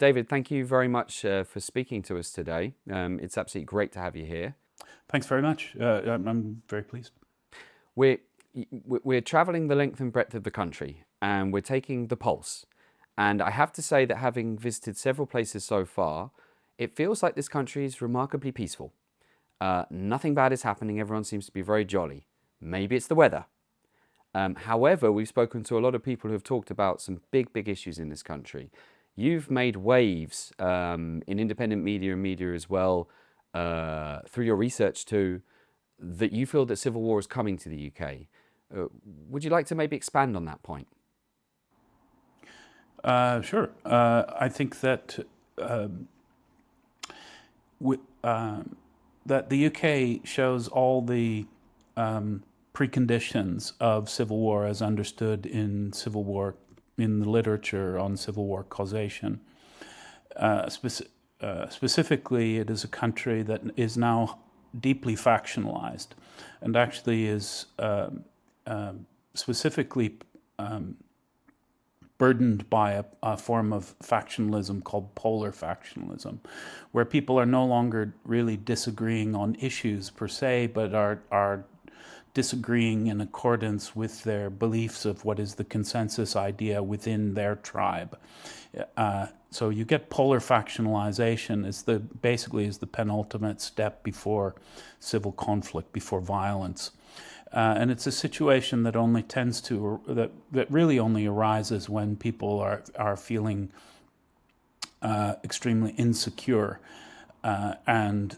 David, thank you very much for speaking to us today. It's absolutely great to have you here. Thanks very much. I'm very pleased. We're, we're traveling the length and breadth of the country and we're taking the pulse. And I have to say that having visited several places so far, it feels like this country is remarkably peaceful. Nothing bad is happening. Everyone seems to be very jolly. Maybe it's the weather. However, we've spoken to a lot of people who have talked about some big issues in this country. You've made waves in independent media and media as well, through your research too, that you feel that civil war is coming to the UK. Would you like to maybe expand on that point? Sure. I think that that the UK shows all the preconditions of civil war as understood in civil war, in the literature on civil war causation. Specifically, it is a country that is now deeply factionalized, and actually is specifically burdened by a form of factionalism called polar factionalism, where people are no longer really disagreeing on issues per se, but are disagreeing in accordance with their beliefs of what is the consensus idea within their tribe. So you get polar factionalization is basically the penultimate step before civil conflict, before violence. And it's a situation that only tends to, that really only arises when people are feeling extremely insecure and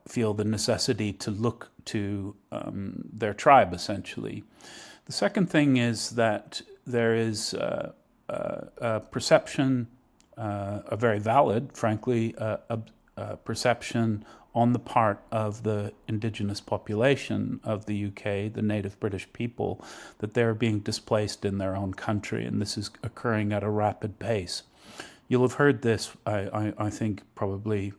feel the necessity to look to their tribe, essentially. The second thing is that there is a perception, a very valid, frankly, perception on the part of the indigenous population of the UK, the native British people, that they're being displaced in their own country, and this is occurring at a rapid pace. You'll have heard this, I think, probably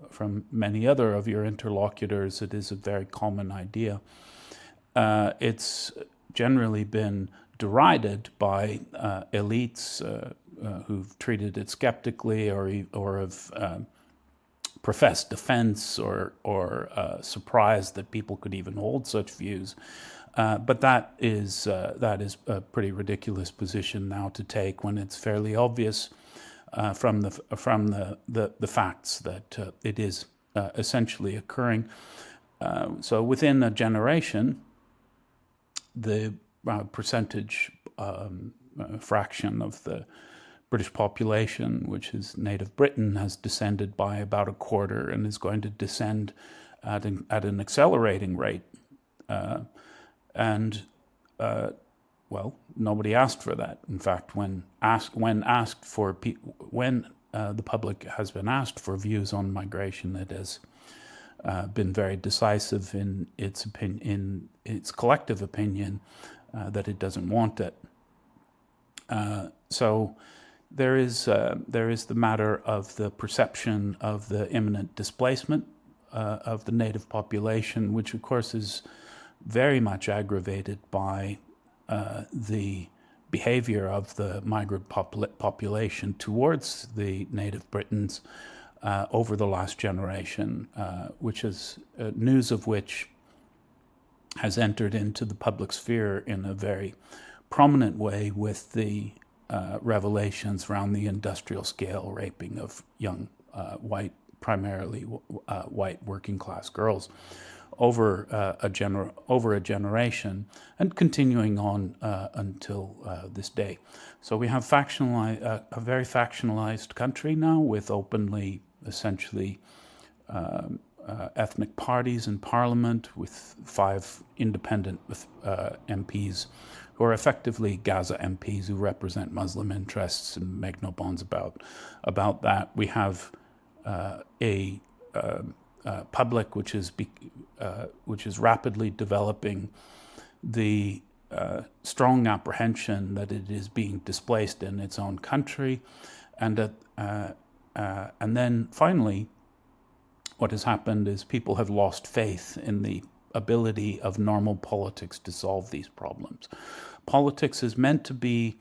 from many other of your interlocutors. It is a very common idea. It's generally been derided by elites who've treated it skeptically or have professed defense or surprised that people could even hold such views. But that is a pretty ridiculous position now to take when it's fairly obvious from the facts that it is essentially occurring. So within a generation, the percentage fraction of the British population, which is native Britain, has descended by about a quarter and is going to descend at an accelerating rate. Well, nobody asked for that. In fact, when the public has been asked for views on migration, it has been very decisive in its opinion, in its collective opinion, that it doesn't want it. So there is the matter of the perception of the imminent displacement of the native population, which of course is very much aggravated by the behavior of the migrant population towards the native Britons over the last generation, which is news of which has entered into the public sphere in a very prominent way with the revelations around the industrial scale raping of young primarily white working class girls over a generation and continuing on until this day. So we have a very factionalized country now with openly, essentially, ethnic parties in parliament, with 5 independent MPs who are effectively Gaza MPs who represent Muslim interests and make no bones about that. We have a public which is rapidly developing the strong apprehension that it is being displaced in its own country, and then finally, what has happened is people have lost faith in the ability of normal politics to solve these problems. Politics is meant to be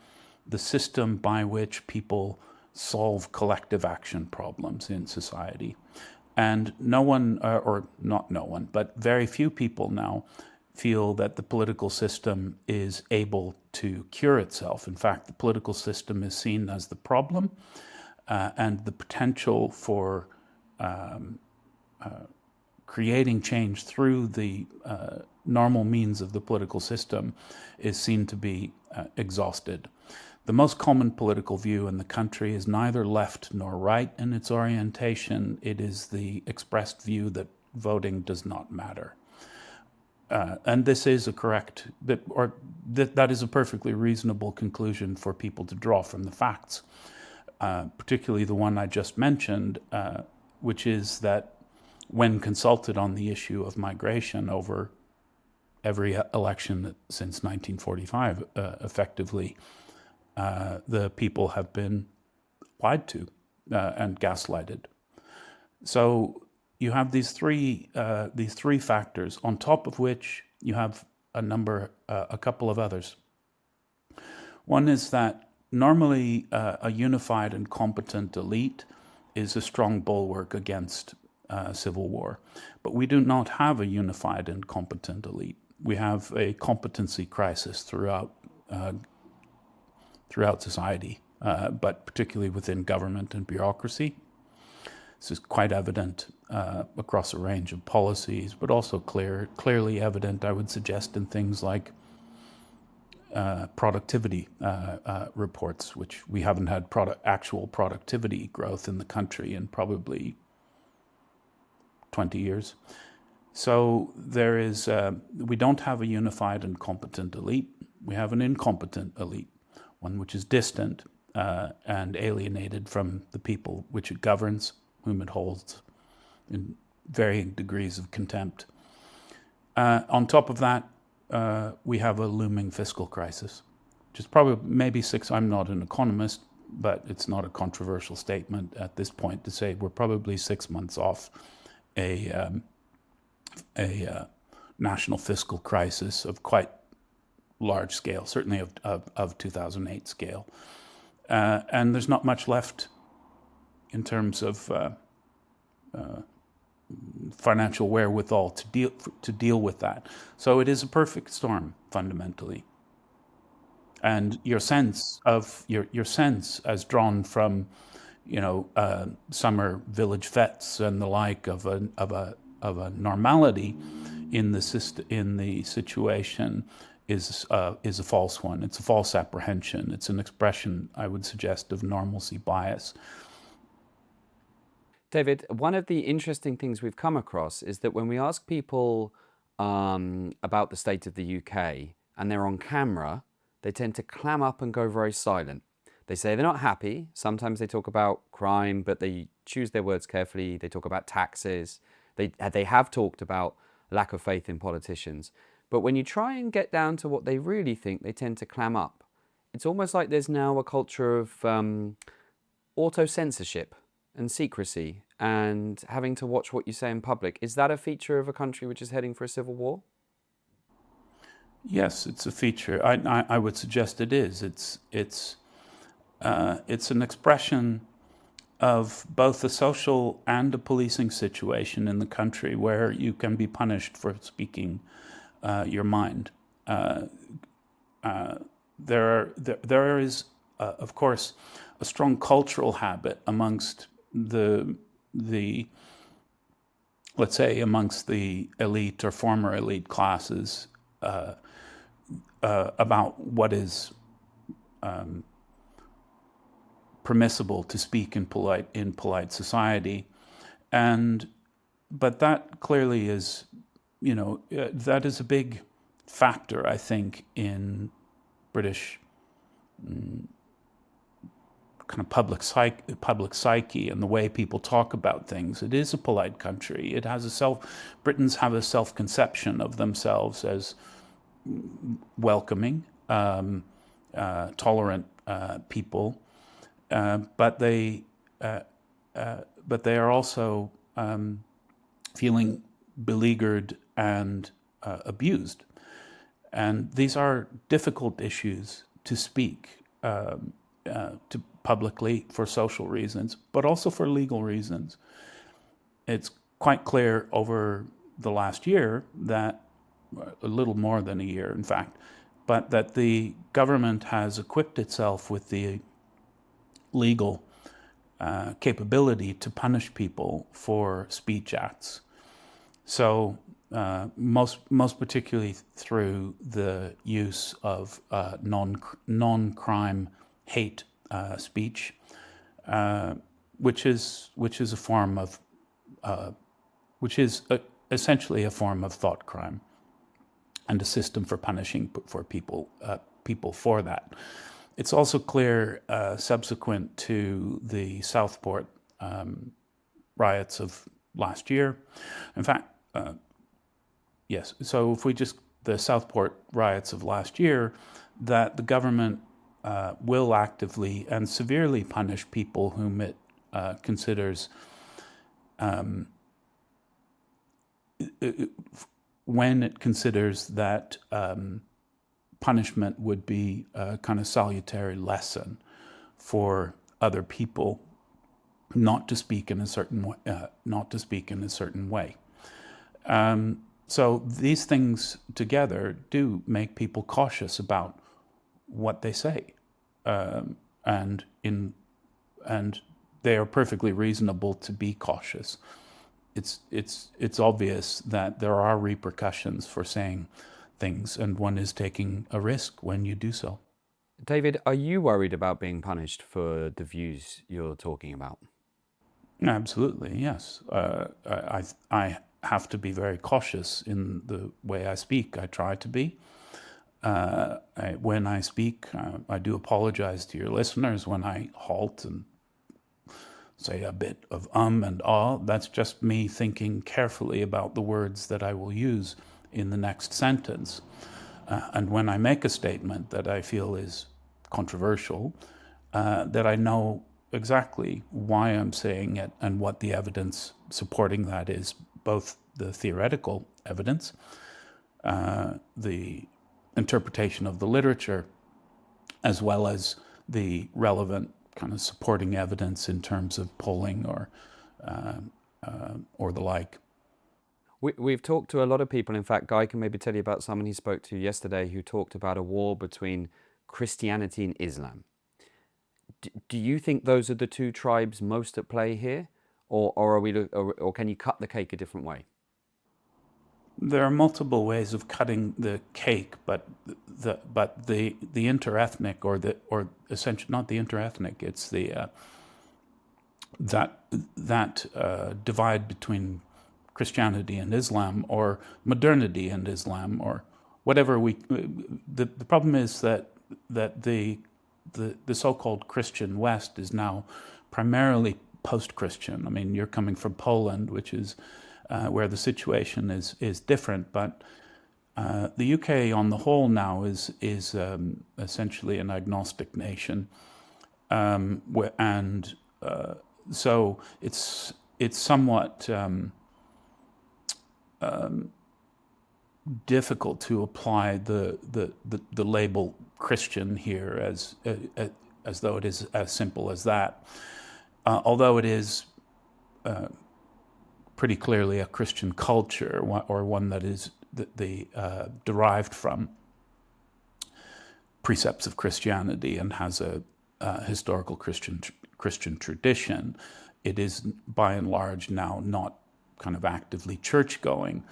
the system by which people solve collective action problems in society. And no one, or not no one, but very few people now feel that the political system is able to cure itself. In fact, the political system is seen as the problem, and the potential for creating change through the normal means of the political system is seen to be exhausted. The most common political view in the country is neither left nor right in its orientation. It is the expressed view that voting does not matter. And this is a correct, that is a perfectly reasonable conclusion for people to draw from the facts, particularly the one I just mentioned, which is that when consulted on the issue of migration over every election since 1945, effectively, the people have been lied to and gaslighted. So you have these three factors, on top of which you have a couple of others. One is that normally a unified and competent elite is a strong bulwark against civil war, but we do not have a unified and competent elite. We have a competency crisis throughout society, but particularly within government and bureaucracy. This is quite evident across a range of policies, but also clearly evident, I would suggest, in things like productivity reports, which we haven't had actual productivity growth in the country in probably 20 years. So there is, we don't have a unified and competent elite. We have an incompetent elite, one which is distant and alienated from the people which it governs, whom it holds in varying degrees of contempt. On top of that, we have a looming fiscal crisis, which is probably maybe I'm not an economist, but it's not a controversial statement at this point to say we're probably 6 months off a national fiscal crisis of quite large scale, certainly of 2008 scale. And there's not much left in terms of financial wherewithal to deal with that. So it is a perfect storm, fundamentally. And your sense as drawn from, summer village fetes and the like of a normality in the situation is a false one. It's a false apprehension. It's an expression, I would suggest, of normalcy bias. David, one of the interesting things we've come across is that when we ask people about the state of the UK and they're on camera, they tend to clam up and go very silent. They say they're not happy. Sometimes they talk about crime, but they choose their words carefully. They talk about taxes. They have talked about lack of faith in politicians. But when you try and get down to what they really think, they tend to clam up. It's almost like there's now a culture of auto-censorship and secrecy and having to watch what you say in public. Is that a feature of a country which is heading for a civil war? Yes, it's a feature. I would suggest it is. It's an expression of both a social and a policing situation in the country where you can be punished for speaking your mind. There is, of course, a strong cultural habit amongst let's say, amongst the elite or former elite classes about what is permissible to speak in polite society, but that clearly is, that is a big factor, I think, in British kind of public psyche and the way people talk about things. It is a polite country. It has Britons have a self-conception of themselves as welcoming, tolerant people, but they are also feeling beleaguered and abused. And these are difficult issues to speak, to publicly for social reasons, but also for legal reasons. It's quite clear over the last year that, a little more than a year, in fact, but that the government has equipped itself with the legal capability to punish people for speech acts. So most particularly through the use of non-crime hate speech, which is a form of essentially a form of thought crime, and a system for punishing for people for that. It's also clear, subsequent to the Southport riots of last year. In fact, yes. So if we just the Southport riots of last year, that the government will actively and severely punish people whom it considers when it considers that punishment would be a kind of salutary lesson for other people not to speak in a certain way, so these things together do make people cautious about what they say, and they are perfectly reasonable to be cautious. It's obvious that there are repercussions for saying things, and one is taking a risk when you do so. David, are you worried about being punished for the views you're talking about? Absolutely, yes. I have to be very cautious in the way I speak. I try to be. When I speak, I do apologize to your listeners when I halt and say a bit of and ah. That's just me thinking carefully about the words that I will use in the next sentence. And when I make a statement that I feel is controversial, that I know exactly why I'm saying it and what the evidence supporting that is, both the theoretical evidence, the interpretation of the literature, as well as the relevant kind of supporting evidence in terms of polling or the like. We've talked to a lot of people. In fact, Guy can maybe tell you about someone he spoke to yesterday who talked about a war between Christianity and Islam. Do you think those are the two tribes most at play here, or can you cut the cake a different way? There are multiple ways of cutting the cake, but the interethnic or essentially not the interethnic. It's the that divide between Christianity and Islam, or modernity and Islam, or whatever the problem is that the so-called Christian West is now primarily post-Christian. I mean, you're coming from Poland, which is where the situation is different, but the UK on the whole now is essentially an agnostic nation, so it's somewhat difficult to apply the label Christian here as though it is as simple as that, although it is pretty clearly a Christian culture, or one that is derived from precepts of Christianity and has a historical Christian tradition. It is by and large now not kind of actively church-going.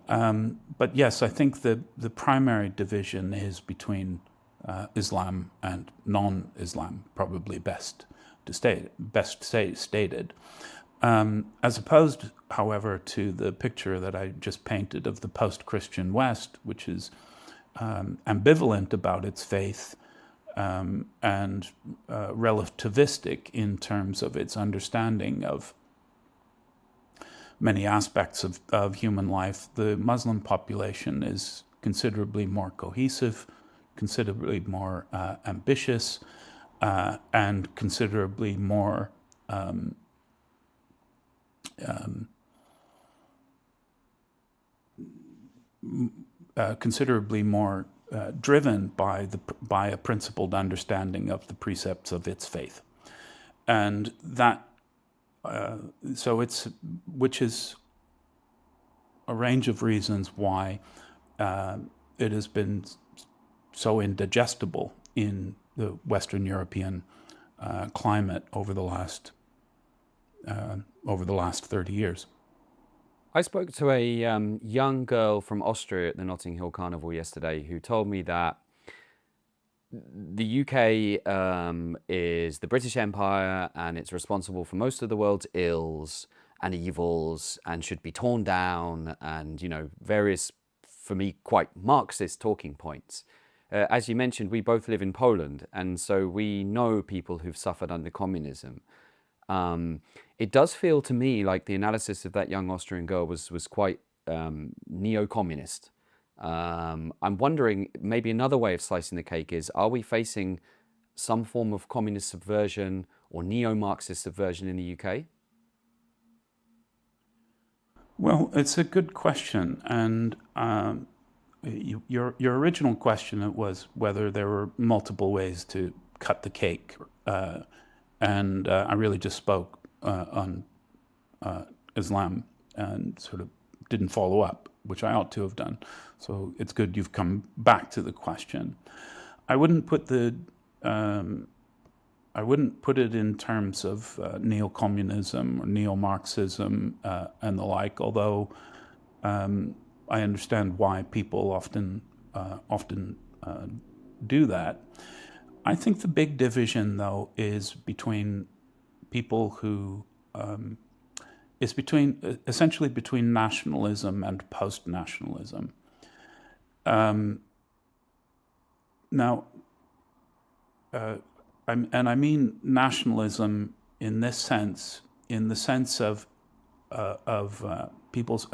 But yes, I think the primary division is between Islam and non-Islam, probably best stated. As opposed, however, to the picture that I just painted of the post-Christian West, which is ambivalent about its faith, and relativistic in terms of its understanding of many aspects of human life. The Muslim population is considerably more cohesive, considerably more ambitious, and considerably more driven by a principled understanding of the precepts of its faith. And that, so it's, which is a range of reasons why it has been so indigestible in the Western European climate over the last 30 years. I spoke to a young girl from Austria at the Notting Hill Carnival yesterday who told me that the UK is the British Empire and it's responsible for most of the world's ills and evils and should be torn down, and, you know, various, for me, quite Marxist talking points. As you mentioned, we both live in Poland, and so we know people who've suffered under communism. It does feel to me like the analysis of that young Austrian girl was quite neo-communist. I'm wondering, maybe another way of slicing the cake is, are we facing some form of communist subversion or neo-Marxist subversion in the UK? Well, it's a good question, and your original question was whether there were multiple ways to cut the cake, and I really just spoke on Islam and sort of didn't follow up, which I ought to have done. So it's good you've come back to the question. I wouldn't put it in terms of neo-communism or neo-Marxism and the like, although I understand why people often do that. I think the big division, though, is between people who essentially between nationalism and post-nationalism. Now, I mean nationalism in this sense, in the sense of people's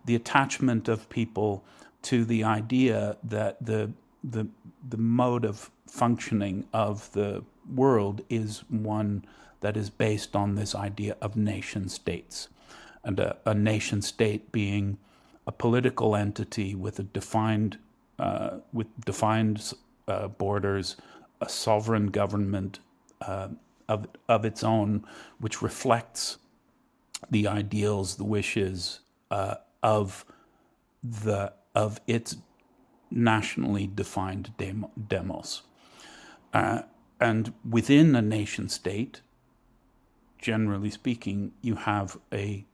the attachment of people to the idea that the mode of functioning of the world is one that is based on this idea of nation states, and a nation state being a political entity with a defined borders, a sovereign government of its own, which reflects the ideals, the wishes of its nationally defined demos. And within a nation state, generally speaking, you have a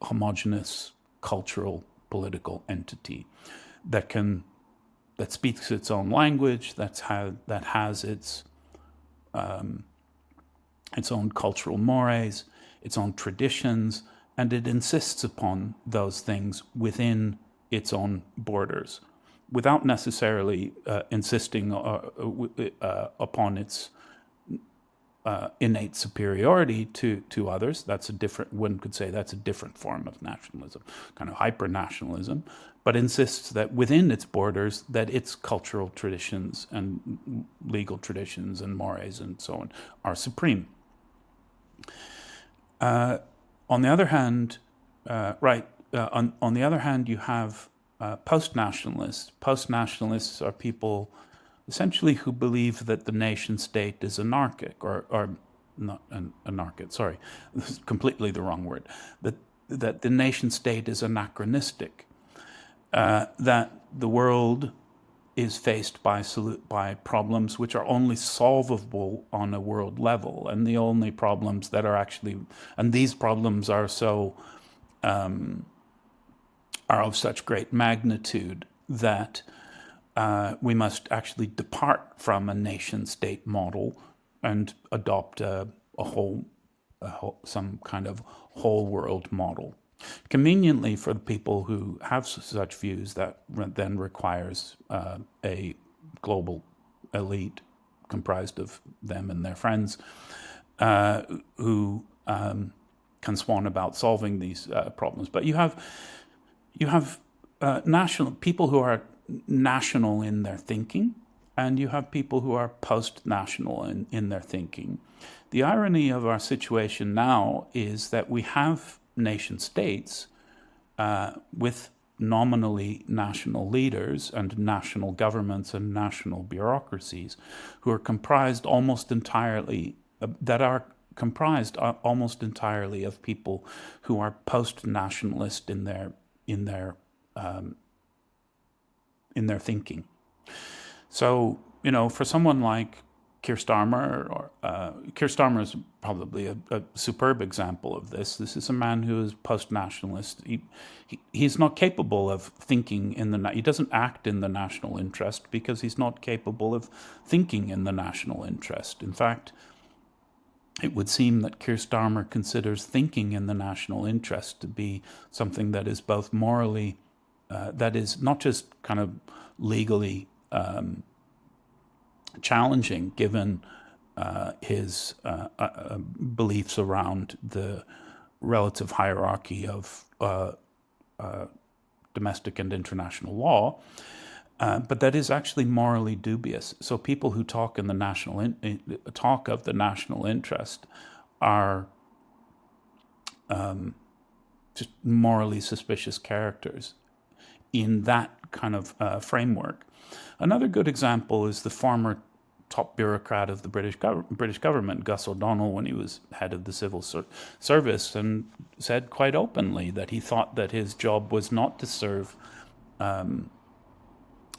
homogeneous cultural political entity that speaks its own language, that has its own cultural mores, its own traditions, and it insists upon those things within its own borders, without necessarily insisting upon its innate superiority to others. That's a different, one could say that's a different form of nationalism, kind of hyper-nationalism, but insists that within its borders, that its cultural traditions and legal traditions and mores and so on are supreme. On the other hand, on the other hand, you have post-nationalists. Post-nationalists are people essentially who believe that the nation state is anarchic, or not anarchic, sorry, this is completely the wrong word, that the nation state is anachronistic, that the world is faced by problems which are only solvable on a world level, and the only problems that are actually, and these problems are so, are of such great magnitude that we must actually depart from a nation-state model and adopt some kind of whole world model. Conveniently for the people who have such views, that then requires a global elite comprised of them and their friends who can swan about solving these problems. But you have national people who are national in their thinking, and you have people who are post-national in their thinking. The irony of our situation now is that we have nation states with nominally national leaders and national governments and national bureaucracies who are comprised almost entirely that are comprised almost entirely of people who are post-nationalist in their thinking. So, for someone like Keir Starmer, or Keir Starmer is probably a superb example of this. This is a man who is post-nationalist. He's not capable of thinking he doesn't act in the national interest because he's not capable of thinking in the national interest. In fact, it would seem that Keir Starmer considers thinking in the national interest to be something that is both morally, that is not just kind of legally challenging, given his beliefs around the relative hierarchy of domestic and international law, but that is actually morally dubious. So people who talk in the talk of the national interest are just morally suspicious characters in that kind of framework. Another good example is the former top bureaucrat of the British government, Gus O'Donnell, when he was head of the civil service, and said quite openly that he thought that his job was not to serve. I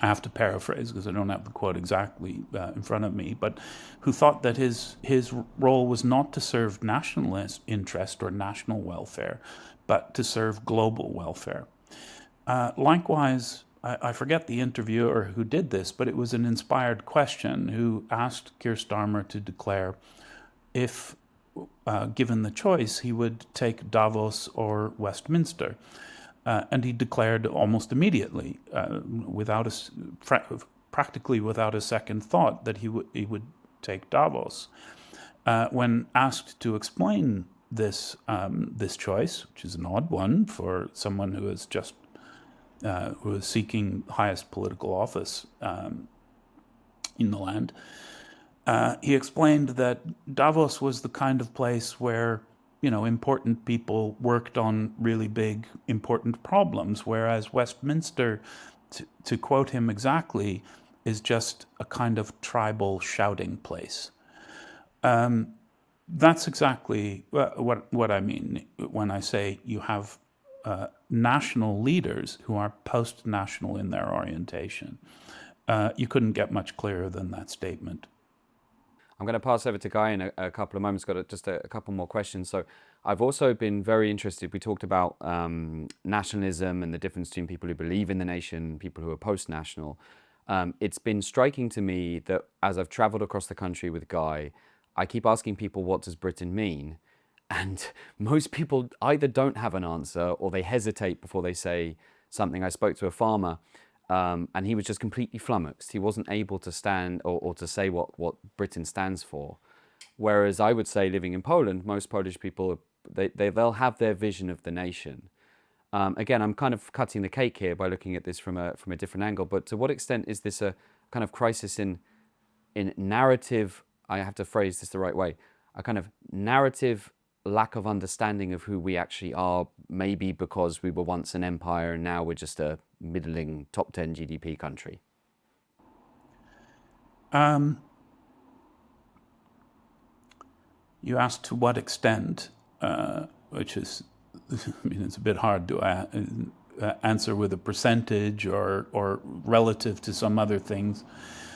have to paraphrase because I don't have the quote exactly in front of me, but who thought that his role was not to serve nationalist interest or national welfare, but to serve global welfare. Likewise, I forget the interviewer who did this, but it was an inspired question who asked Keir Starmer to declare if, given the choice, he would take Davos or Westminster. And he declared almost immediately, practically without a second thought, that he would take Davos. When asked to explain this choice, which is an odd one for someone who is just who is seeking highest political office in the land, he explained that Davos was the kind of place where important people worked on really big, important problems, whereas Westminster, to quote him exactly, is just a kind of tribal shouting place. That's exactly what I mean when I say you have national leaders who are post-national in their orientation. You couldn't get much clearer than that statement. I'm going to pass over to Guy in a couple of moments. Got just a couple more questions. So I've also been very interested. We talked about nationalism and the difference between people who believe in the nation, people who are post-national. It's been striking to me that as I've traveled across the country with Guy, I keep asking people, what does Britain mean? And most people either don't have an answer or they hesitate before they say something. I spoke to a farmer and he was just completely flummoxed. He wasn't able to stand or to say what Britain stands for. Whereas I would say, living in Poland, most Polish people, they'll have their vision of the nation. Again, I'm kind of cutting the cake here by looking at this from a different angle. But to what extent is this a kind of crisis in narrative? I have to phrase this the right way. A kind of narrative lack of understanding of who we actually are, maybe because we were once an empire and now we're just a middling top 10 GDP country? You asked to what extent, which is, it's a bit hard to answer with a percentage or relative to some other things.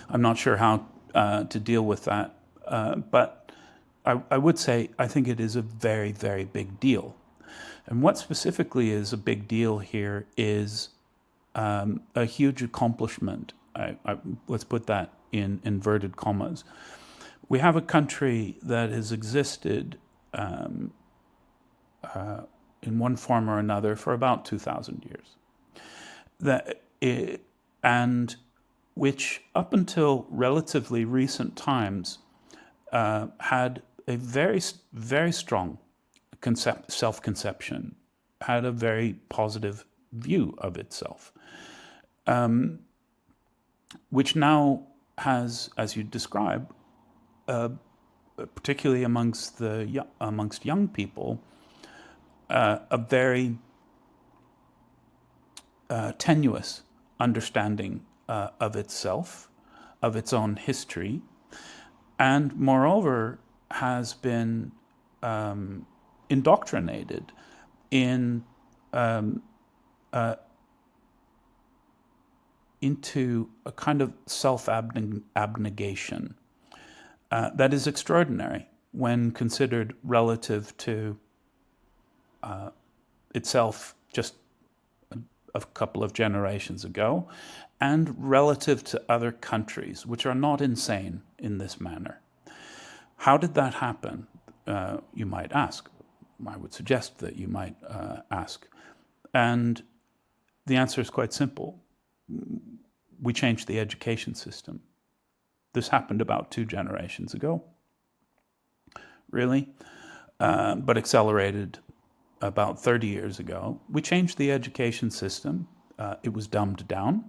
I'm not sure how to deal with that, but I would say I think it is a very, very big deal. And what specifically is a big deal here is a huge accomplishment. Let's put that in inverted commas. We have a country that has existed in one form or another for about 2,000 years, and which up until relatively recent times had a very, very strong self-conception, had a very positive view of itself, which now has, as you describe, particularly amongst young people, a very tenuous understanding of itself, of its own history, and moreover has been indoctrinated in into a kind of self-abnegation that is extraordinary when considered relative to itself just a couple of generations ago, and relative to other countries, which are not insane in this manner. How did that happen? You might ask. I would suggest that you might ask. And the answer is quite simple. We changed the education system. This happened about 2 generations ago, really, but accelerated about 30 years ago. We changed the education system. It was dumbed down.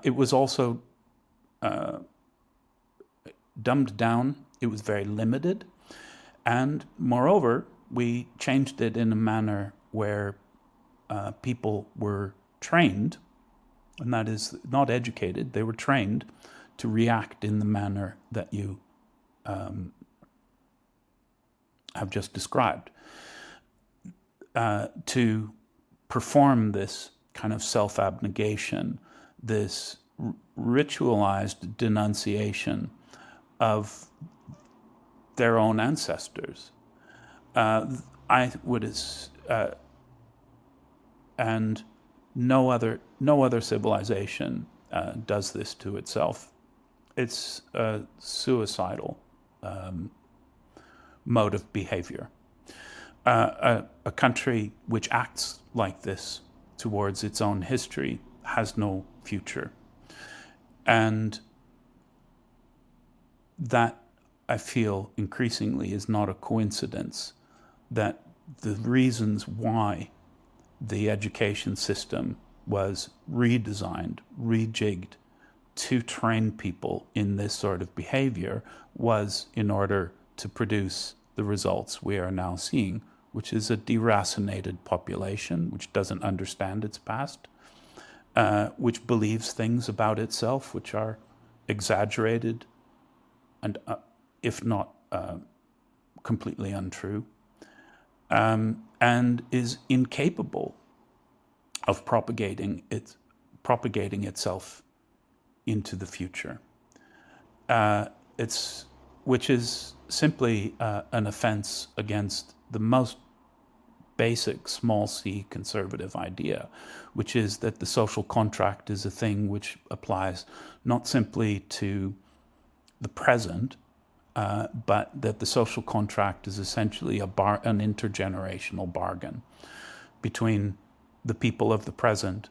It was also dumbed down. It was very limited. And moreover, we changed it in a manner where people were trained, and that is not educated, they were trained to react in the manner that you have just described, to perform this kind of self-abnegation, this ritualized denunciation of their own ancestors. I would, and no other civilization does this to itself. It's a suicidal mode of behavior. A country which acts like this towards its own history has no future. And that, I feel increasingly, is not a coincidence, that the reasons why the education system was redesigned, rejigged to train people in this sort of behavior was in order to produce the results we are now seeing, which is a deracinated population which doesn't understand its past, which believes things about itself which are exaggerated and, if not completely untrue, and is incapable of propagating itself into the future. Which is simply an offense against the most basic small c conservative idea, which is that the social contract is a thing which applies not simply to the present, but that the social contract is essentially an intergenerational bargain between the people of the present,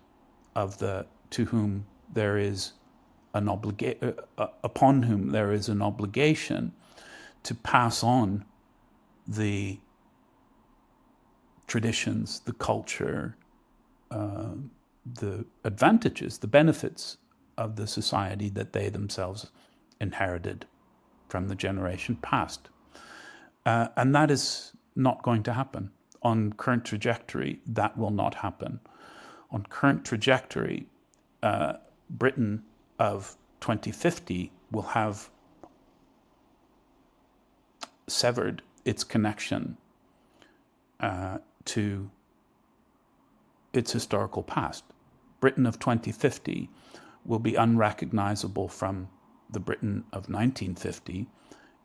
to whom there is an upon whom there is an obligation to pass on the traditions, the culture, the advantages, the benefits of the society that they themselves inherited from the generation past. And that is not going to happen. On current trajectory, that will not happen. On current trajectory, Britain of 2050 will have severed its connection to its historical past. Britain of 2050 will be unrecognizable from the Britain of 1950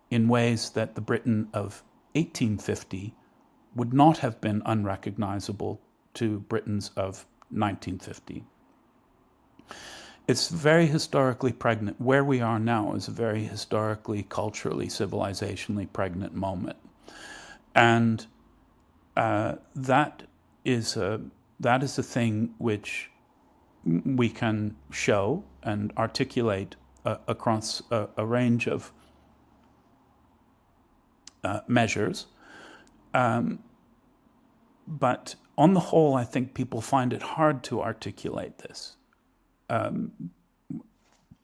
in ways that the Britain of 1850 would not have been unrecognizable to Britons of 1950. It's very historically pregnant. Where we are now is a very historically, culturally, civilizationally pregnant moment. And that is a thing which we can show and articulate across a range of measures. But on the whole, I think people find it hard to articulate this.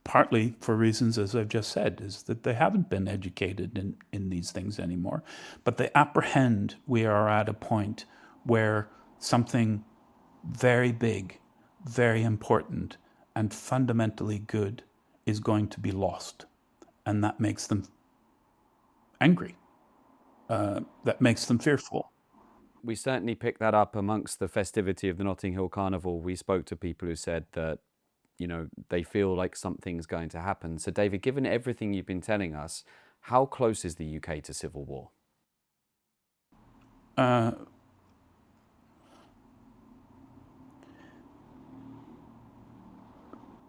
Partly for reasons, as I've just said, is that they haven't been educated in these things anymore. But they apprehend we are at a point where something very big, very important, and fundamentally good is going to be lost. And that makes them angry. that makes them fearful. We certainly picked that up amongst the festivity of the Notting Hill Carnival. We spoke to people who said that, they feel like something's going to happen. So, David, given everything you've been telling us, how close is the UK to civil war?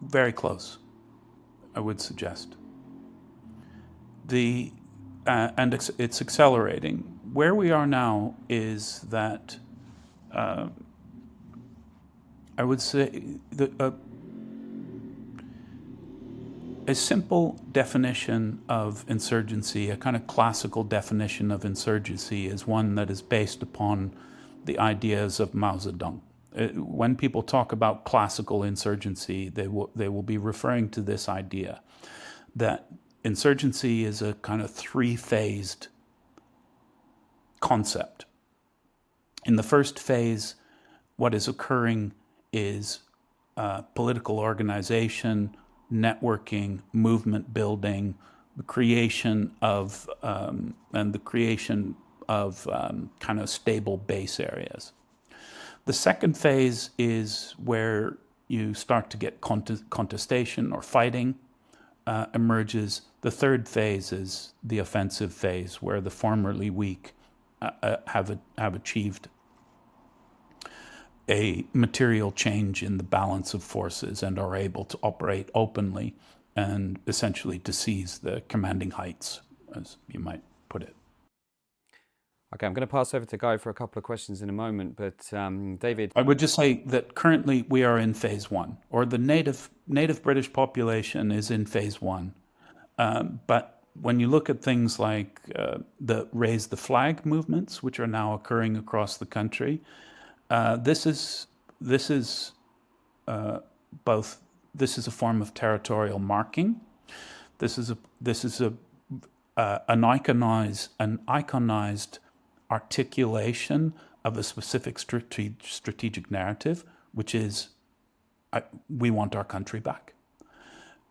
Very close, I would suggest. And it's accelerating. Where we are now is that I would say that a simple definition of insurgency, a kind of classical definition of insurgency, is one that is based upon the ideas of Mao Zedong. When people talk about classical insurgency, they will be referring to this idea that insurgency is a kind of three-phased concept. In the first phase, what is occurring is political organization, networking, movement building, the creation of kind of stable base areas. The second phase is where you start to get contestation or fighting emerges. The third phase is the offensive phase, where the formerly weak have achieved a material change in the balance of forces and are able to operate openly and essentially to seize the commanding heights, as you might put it. Okay, I'm going to pass over to Guy for a couple of questions in a moment, but David. I would just say that currently we are in phase one, or the native British population is in phase one. But when you look at things like the raise the flag movements, which are now occurring across the country, this is a form of territorial marking. This is an iconized articulation of a specific strategic narrative, which is we want our country back,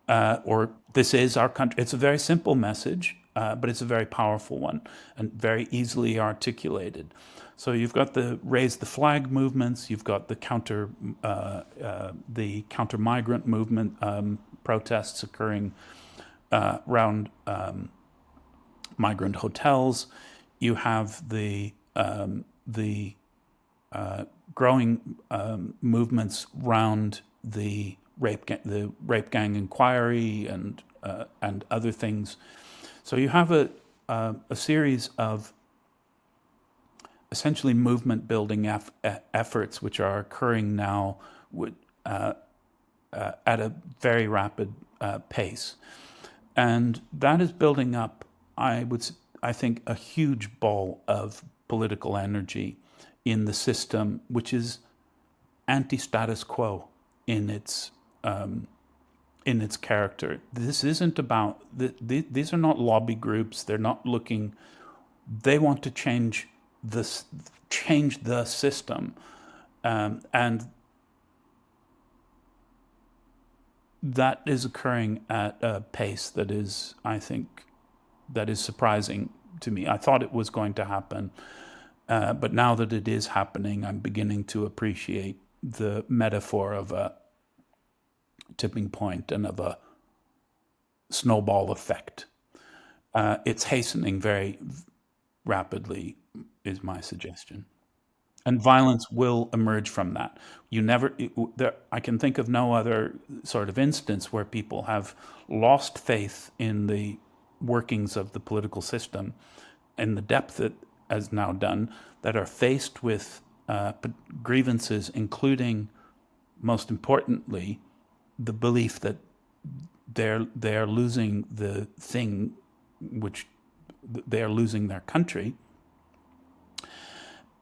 or this is our country. It's a very simple message, but it's a very powerful one and very easily articulated. So you've got the raise the flag movements, you've got the counter migrant movement protests occurring around migrant hotels. You have the growing movements around the rape gang inquiry and other things. So you have a series of essentially movement building efforts which are occurring now at a very rapid pace, and that is building up, I think, a huge ball of political energy in the system, which is anti-status quo in its character. This isn't about these are not lobby groups. They're not looking. They want to change the system, and that is occurring at a pace that is, I think, that is surprising to me. I thought it was going to happen, but now that it is happening, I'm beginning to appreciate the metaphor of a tipping point and of a snowball effect. It's hastening very rapidly, is my suggestion. And violence will emerge from that. I can think of no other sort of instance where people have lost faith in the workings of the political system in the depth it has now done, that are faced with grievances, including, most importantly, the belief that they're losing the thing, which they are losing their country,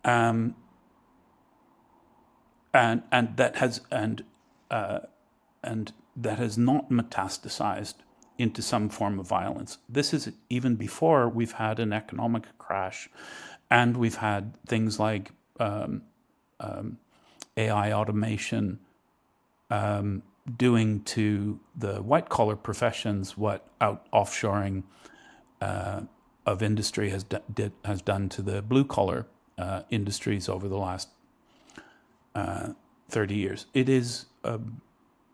and that has not metastasized into some form of violence. This is even before we've had an economic crash, and we've had things like AI automation doing to the white-collar professions what offshoring of industry has done to the blue collar industries over the last 30 years. It is a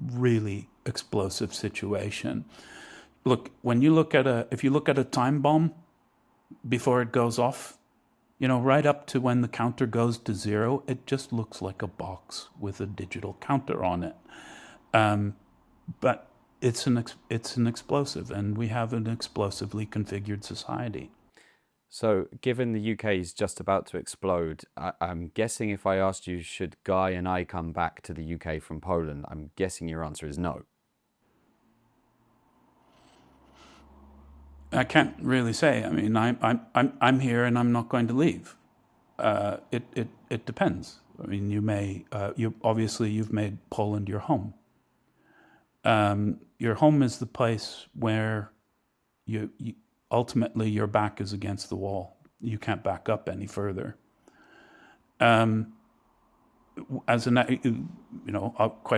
really explosive situation. Look, if you look at a time bomb before it goes off, right up to when the counter goes to 0, it just looks like a box with a digital counter on it. But it's an explosive, and we have an explosively configured society. So, given the UK is just about to explode, I'm guessing if I asked you, should Guy and I come back to the UK from Poland, I'm guessing your answer is no. I can't really say. I mean, I'm here and I'm not going to leave. It depends. I mean, you've made Poland your home. Your home is the place where you ultimately your back is against the wall. You can't back up any further. Quite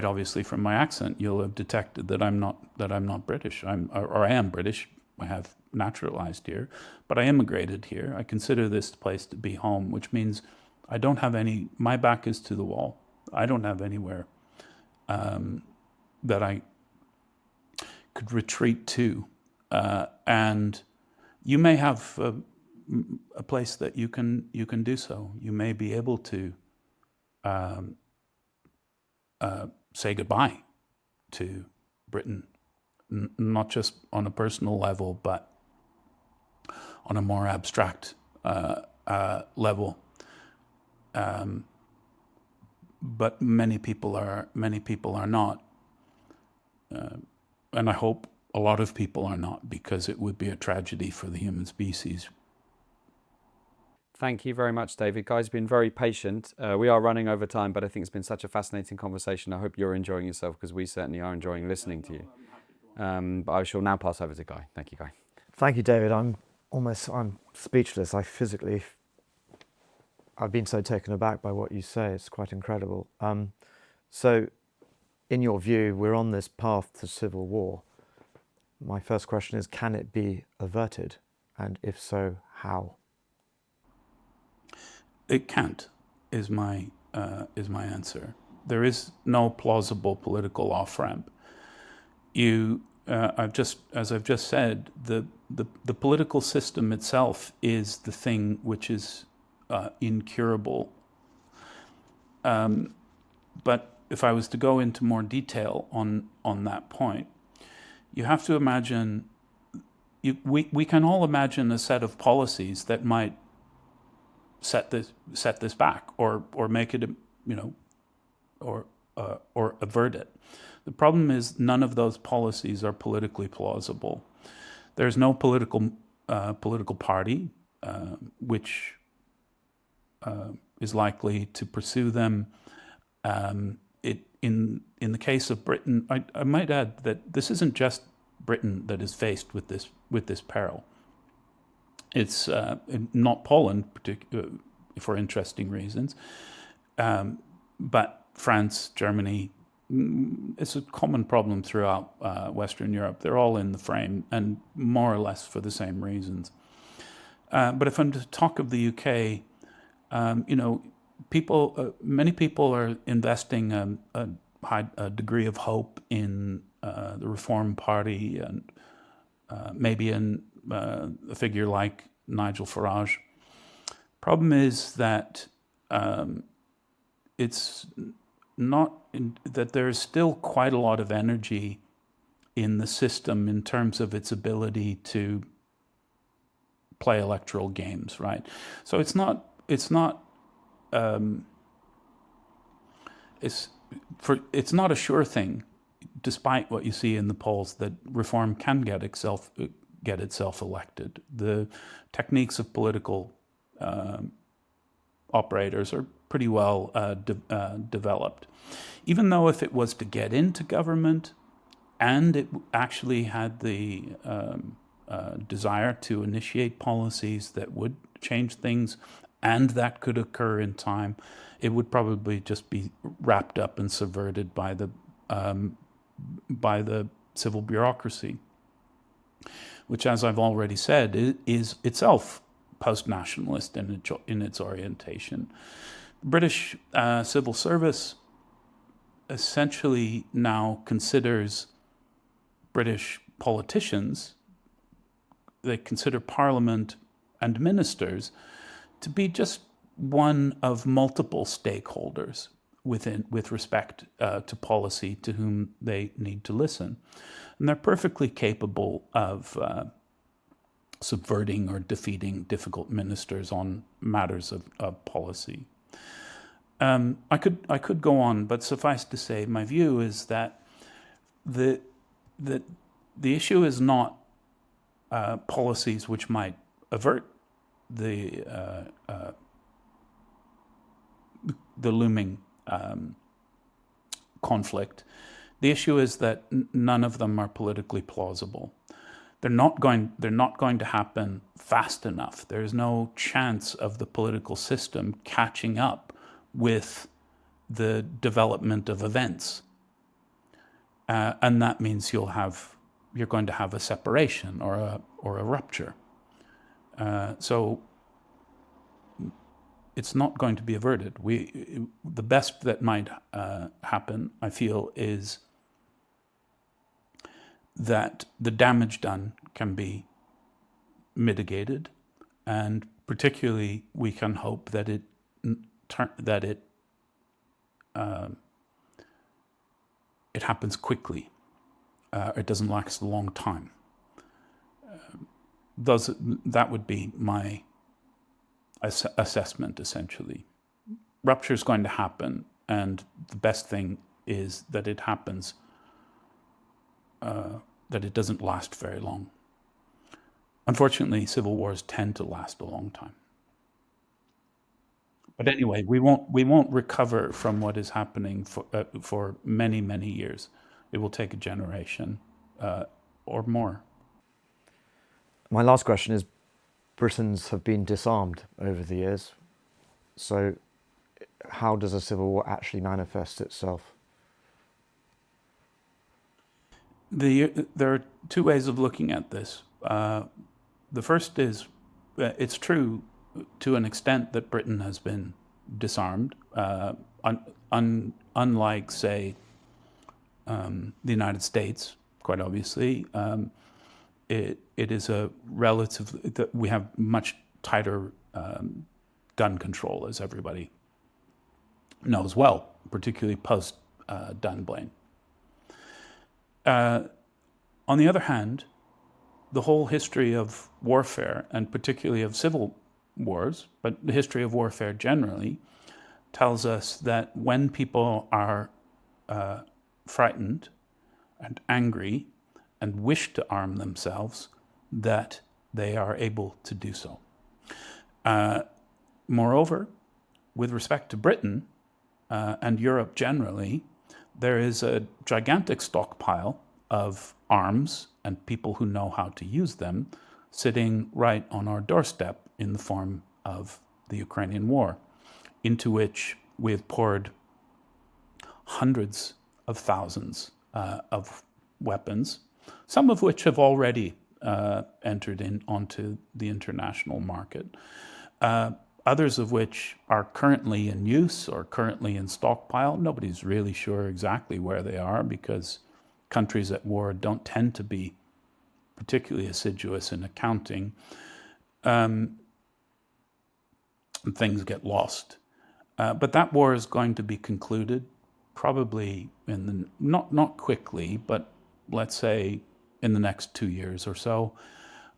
obviously from my accent, you'll have detected that I'm not British. I am British. I have naturalized here, but I immigrated here. I consider this place to be home, which means I don't have my back is to the wall. I don't have anywhere that I could retreat to. And you may have a place that you can do so. You may be able to say goodbye to Britain, not just on a personal level, but on a more abstract level. But many people are not, and I hope a lot of people are not, because it would be a tragedy for the human species. Thank you very much, David. Guy's been very patient. We are running over time, but I think it's been such a fascinating conversation. I hope you're enjoying yourself, because we certainly are enjoying listening to you. But I shall now pass over to Guy. Thank you, Guy. Thank you, David. I'm speechless. I've been so taken aback by what you say. It's quite incredible. So, in your view, we're on this path to civil war. My first question is, can it be averted? And if so, how? It can't, is my answer. There is no plausible political off-ramp. As I've just said, the political system itself is the thing which is incurable. But if I was to go into more detail on that point, you have to imagine. We can all imagine a set of policies that might set this back, or make it, or avert it. The problem is none of those policies are politically plausible. There's no political party which is likely to pursue them. In the case of Britain, I might add that this isn't just Britain that is faced with this peril. It's not Poland, for interesting reasons, but France, Germany. It's a common problem throughout Western Europe. They're all in the frame, and more or less for the same reasons. But if I'm to talk of the UK, many people are investing a high degree of hope in the Reform Party, and maybe in a figure like Nigel Farage. Problem is that it's not that there's still quite a lot of energy in the system in terms of its ability to play electoral games, right? So it's not a sure thing, despite what you see in the polls, that Reform can get itself elected. The techniques of political operators are pretty well developed. Even though if it was to get into government and it actually had the desire to initiate policies that would change things, and that could occur in time, it would probably just be wrapped up and subverted by the civil bureaucracy. which, as I've already said, is itself post-nationalist in its orientation. British civil service essentially now considers British politicians, they consider Parliament and ministers to be just one of multiple stakeholders with respect to policy to whom they need to listen. And they're perfectly capable of subverting or defeating difficult ministers on matters of policy. I could go on, but suffice to say, my view is that the issue is not policies which might avert the looming conflict. The issue is that none of them are politically plausible. They're not going to happen fast enough. There's no chance of the political system catching up with the development of events, and that means you're going to have a separation or a rupture. So it's not going to be averted. The best that might happen, I feel, is that the damage done can be mitigated, and particularly we can hope that it happens quickly. It doesn't last a long time. That would be my assessment, essentially. Rupture is going to happen, and the best thing is that it happens, that it doesn't last very long. Unfortunately, civil wars tend to last a long time. But anyway, we won't recover from what is happening for many, many years. It will take a generation or more. My last question is, Britons have been disarmed over the years. So how does a civil war actually manifest itself? There are two ways of looking at this. The first is, it's true to an extent that Britain has been disarmed, unlike, say, the United States, quite obviously. It is a relatively, we have much tighter gun control, as everybody knows well, particularly post Dunblane. On the other hand, the whole history of warfare, and particularly of civil wars, but the history of warfare generally, tells us that when people are frightened and angry and wish to arm themselves, that they are able to do so. Moreover, with respect to Britain and Europe generally, there is a gigantic stockpile of arms and people who know how to use them sitting right on our doorstep in the form of the Ukrainian war, into which we have poured hundreds of thousands of weapons, some of which have already entered onto the international market, others of which are currently in use or currently in stockpile. Nobody's really sure exactly where they are, because countries at war don't tend to be particularly assiduous in accounting. Things get lost. But that war is going to be concluded probably not quickly, but let's say in the next 2 years or so,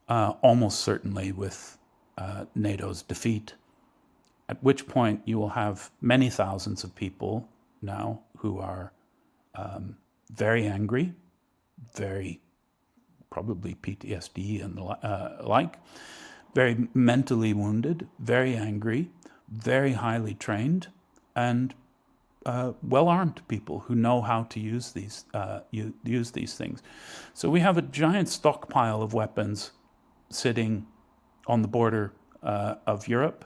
almost certainly with NATO's defeat, at which point you will have many thousands of people now who are very angry, very probably PTSD and the like, very mentally wounded, very angry, very highly trained, and well-armed people who know how to use these things. So we have a giant stockpile of weapons sitting on the border of Europe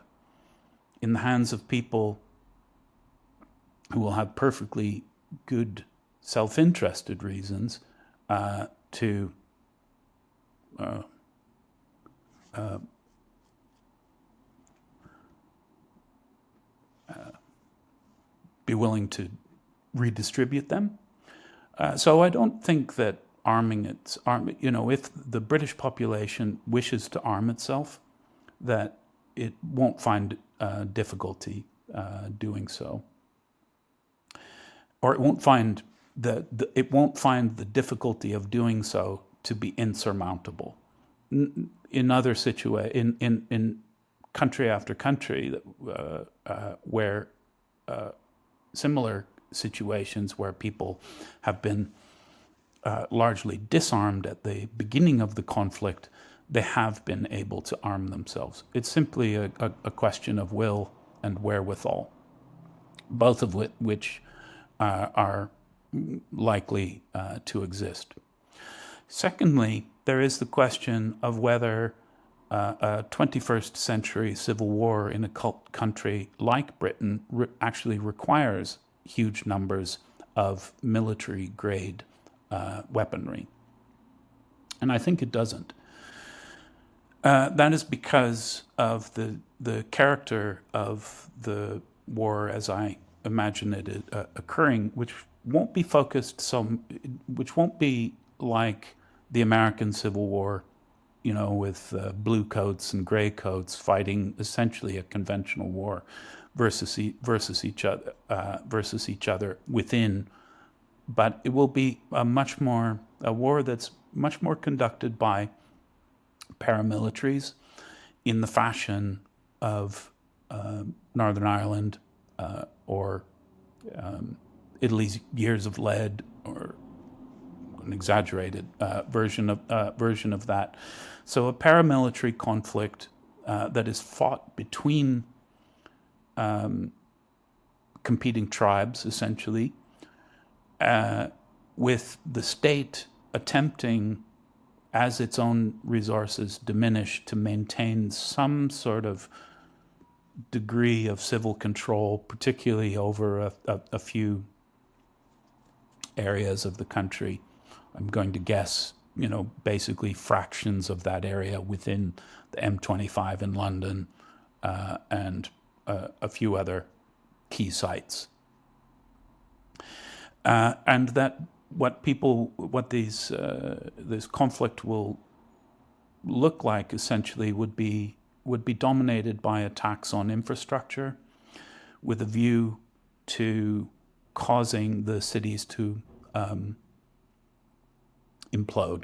in the hands of people who will have perfectly good self-interested reasons to be willing to redistribute them. So I don't think that if the British population wishes to arm itself, that it won't find difficulty doing so, or it won't find the difficulty of doing so to be insurmountable. In other in country after country where similar situations where people have been largely disarmed at the beginning of the conflict, they have been able to arm themselves. It's simply a question of will and wherewithal, both of which are likely to exist. Secondly, there is the question of whether a 21st century civil war in a country like Britain actually requires huge numbers of military-grade weaponry. And I think it doesn't. That is because of the character of the war as I imagine it occurring, which won't be which won't be like the American Civil War, with blue coats and gray coats fighting essentially a conventional war versus each other within. But it will be a war that's much more conducted by paramilitaries in the fashion of Northern Ireland or Italy's Years of Lead, or an exaggerated version of that. So a paramilitary conflict that is fought between competing tribes, essentially, with the state attempting, as its own resources diminish, to maintain some sort of degree of civil control, particularly over a few areas of the country. I'm going to guess, basically fractions of that area within the M25 in London and a few other key sites. And that this conflict will look like essentially would be dominated by attacks on infrastructure, with a view to causing the cities to implode,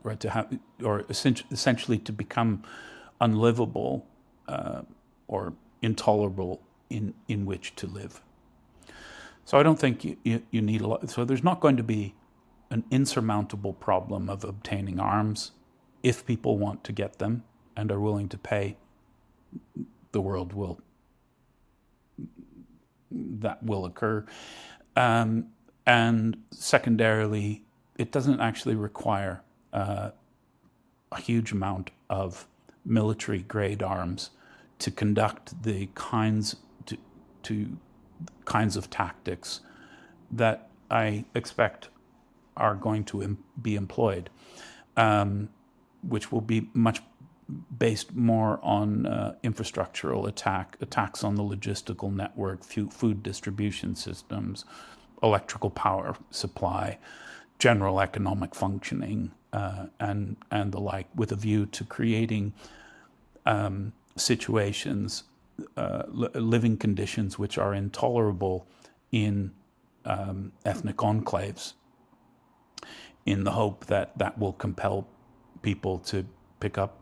right? To have, or essentially to become unlivable or intolerable in which to live. So I don't think you need a lot. So there's not going to be an insurmountable problem of obtaining arms if people want to get them and are willing to pay. The world that will occur. And secondarily, it doesn't actually require a huge amount of military-grade arms to conduct the kinds of tactics that I expect are going to be employed, which will be much based more on infrastructural attacks on the logistical network, food distribution systems, electrical power supply, general economic functioning, and the like, with a view to creating situations, living conditions which are intolerable in ethnic enclaves, in the hope that that will compel people to pick up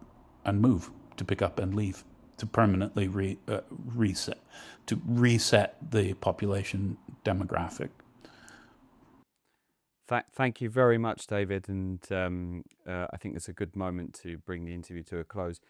and move, to pick up and leave, to permanently reset the population demographic. Thank you very much, David, and I think it's a good moment to bring the interview to a close.